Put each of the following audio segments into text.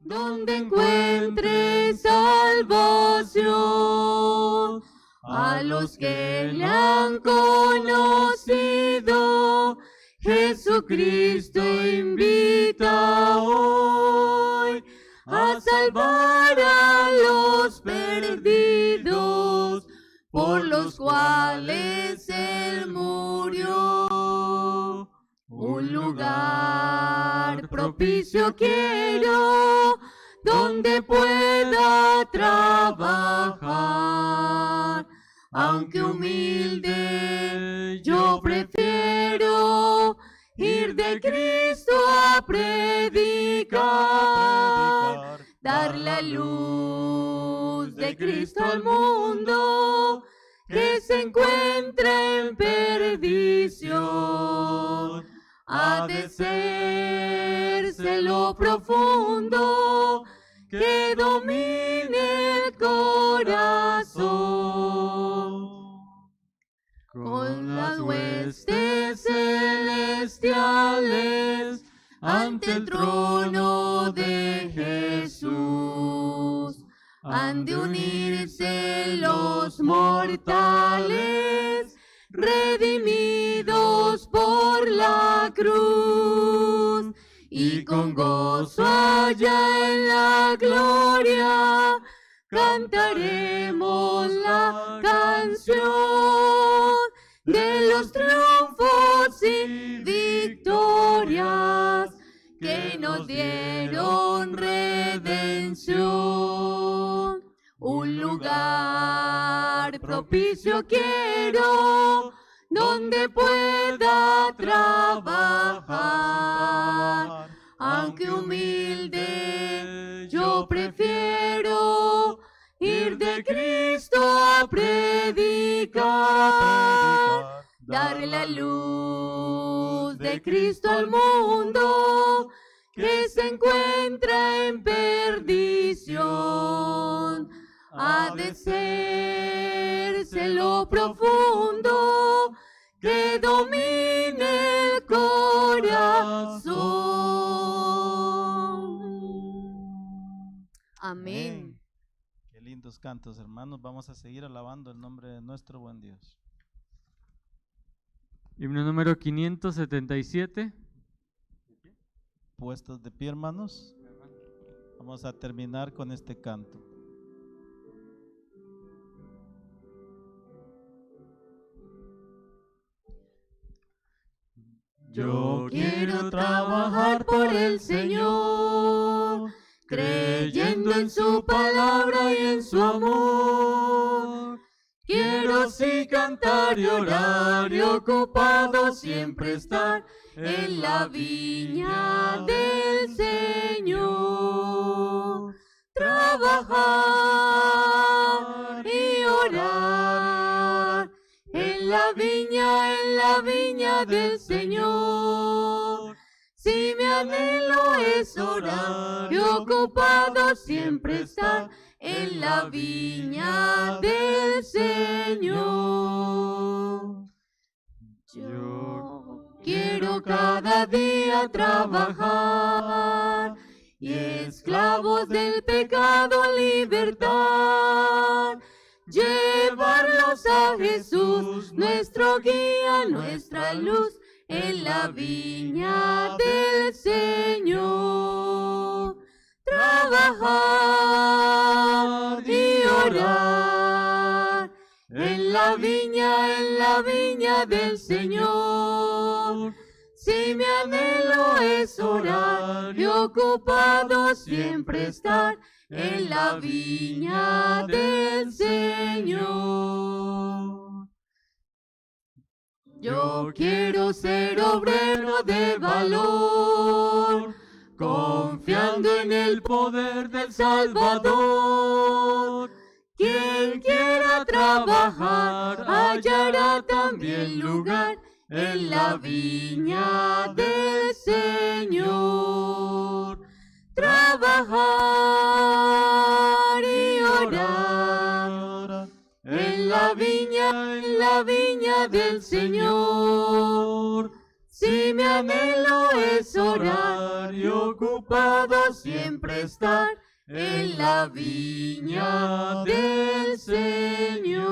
donde encuentre salvación. A los que le han conocido, Jesucristo invita hoy a salvar a los perdidos, por los cuales Él murió. Un lugar propicio quiero, donde pueda trabajar. Aunque humilde, yo prefiero ir de Cristo a predicar, dar la luz de Cristo al mundo que se encuentra en perdición. Ha de serse lo profundo que domine el corazón. Con las huestes celestiales ante el trono de Jesús han de unirse los mortales, redimidos por la cruz, y con gozo allá en la gloria cantaremos la canción de los triunfos y victorias que nos dieron redención. Un lugar propicio quiero, donde pueda trabajar. Aunque humilde, yo prefiero ir de Cristo a predicar, dar la luz de Cristo al mundo que se encuentra en perdición. Ha de serse lo profundo que domine el corazón. Amén. Qué lindos cantos, hermanos. Vamos a seguir alabando el nombre de nuestro buen Dios. Himno número 577. Puestos de pie, hermanos. Vamos a terminar con este canto. Yo quiero trabajar por el Señor, creyendo en su palabra y en su amor. Quiero sí cantar y orar y ocupado siempre estar en la viña del Señor. Trabajar y orar en la viña del Señor. Si mi anhelo es orar y ocupado siempre estar en la viña del Señor. Yo quiero cada día trabajar y esclavos del pecado libertar. Llevarlos a Jesús, nuestro guía, nuestra luz, en la viña del Señor. Trabajar y orar en la viña del Señor. Si mi anhelo es orar y ocupado siempre estar en la viña del Señor. Yo quiero ser obrero de valor, confiando en el poder del Salvador. Quien quiera trabajar hallará también lugar en la viña del Señor. Trabajar y orar en la viña del Señor. Si mi anhelo es orar y ocupado siempre estar en la viña del Señor.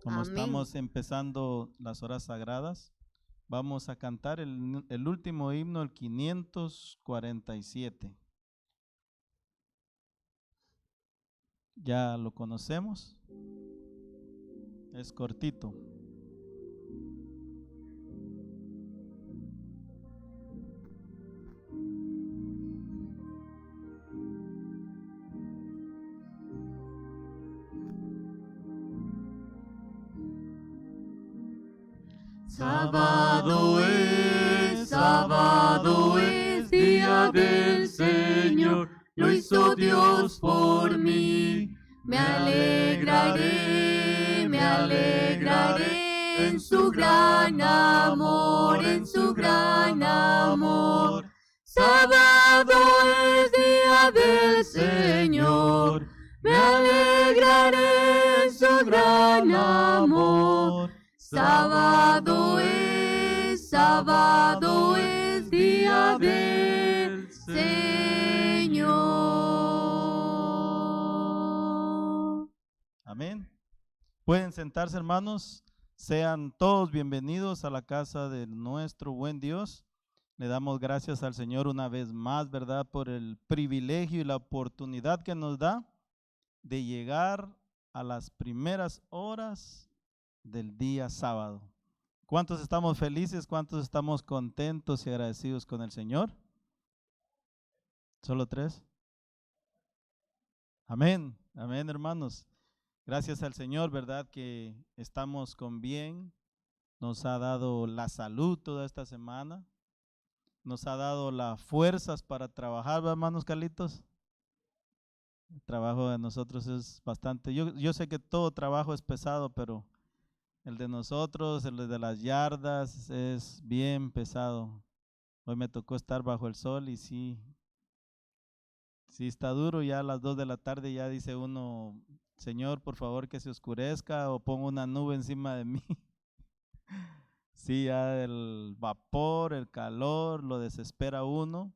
Como Amén. estamos empezando las horas sagradas, vamos a cantar el último himno, el 547. Ya lo conocemos, es cortito. Sábado es día del Señor, lo hizo Dios por mí. Me alegraré en su gran amor, en su gran amor. Sábado es día del Señor, me alegraré en su gran amor. Sábado es día del Señor. Amén. Pueden sentarse, hermanos. Sean todos bienvenidos a la casa de nuestro buen Dios. Le damos gracias al Señor una vez más, ¿verdad? Por el privilegio y la oportunidad que nos da de llegar a las primeras horas del día sábado. ¿Cuántos estamos felices? ¿Cuántos estamos contentos y agradecidos con el Señor? ¿Solo 3? Amén, amén, hermanos. Gracias al Señor, ¿verdad? Que estamos con bien. Nos ha dado la salud toda esta semana. Nos ha dado las fuerzas para trabajar, ¿verdad, hermanos Carlitos? El trabajo de nosotros es bastante. Yo sé que todo trabajo es pesado, pero el de nosotros, el de las yardas, es bien pesado. Hoy me tocó estar bajo el sol y sí está duro. Ya a las 2 de la tarde ya dice uno, Señor, por favor que se oscurezca o ponga una nube encima de mí. Sí, ya el vapor, el calor, lo desespera uno.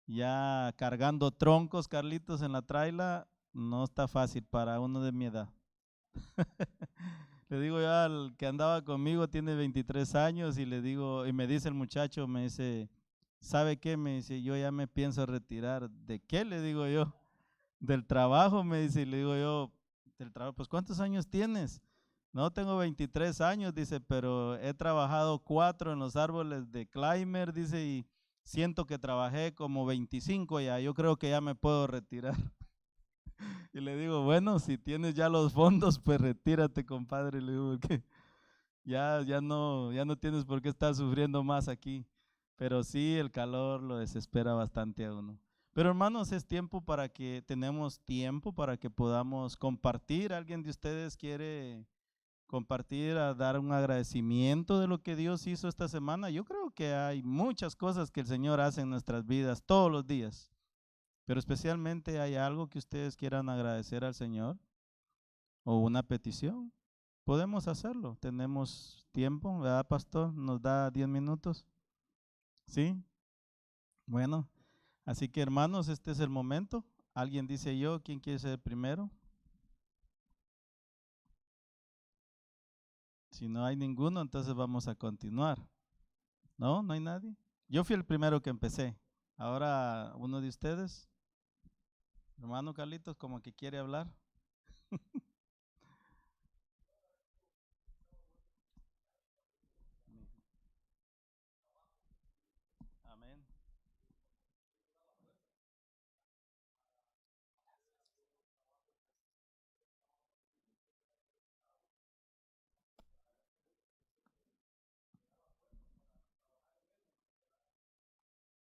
Ya cargando troncos, Carlitos, en la traila, no está fácil para uno de mi edad. Le digo yo al que andaba conmigo, tiene 23 años, y le digo, y me dice el muchacho, me dice, ¿sabe qué? Me dice, yo ya me pienso retirar. ¿De qué? Le digo yo. Del trabajo, me dice, y le digo yo, del trabajo, pues ¿cuántos años tienes? No, tengo 23 años, dice, pero he trabajado 4 en los árboles de climber, dice, y siento que trabajé como 25 ya, yo creo que ya me puedo retirar. Y le digo, bueno, si tienes ya los fondos, pues retírate, compadre. Le digo, porque ya no tienes por qué estar sufriendo más aquí. Pero sí, el calor lo desespera bastante a uno. Pero hermanos, es tiempo para que, tenemos tiempo para que podamos compartir. ¿Alguien de ustedes quiere compartir, a dar un agradecimiento de lo que Dios hizo esta semana? Yo creo que hay muchas cosas que el Señor hace en nuestras vidas todos los días. Pero especialmente, ¿hay algo que ustedes quieran agradecer al Señor? ¿O una petición? Podemos hacerlo. Tenemos tiempo, ¿verdad, pastor? ¿Nos da 10 minutos? ¿Sí? Bueno, así que hermanos, este es el momento. ¿Alguien dice yo? ¿Quién quiere ser primero? Si no hay ninguno, entonces vamos a continuar. ¿No? ¿No hay nadie? Yo fui el primero que empecé. Ahora, uno de ustedes. Hermano Carlitos, como que quiere hablar.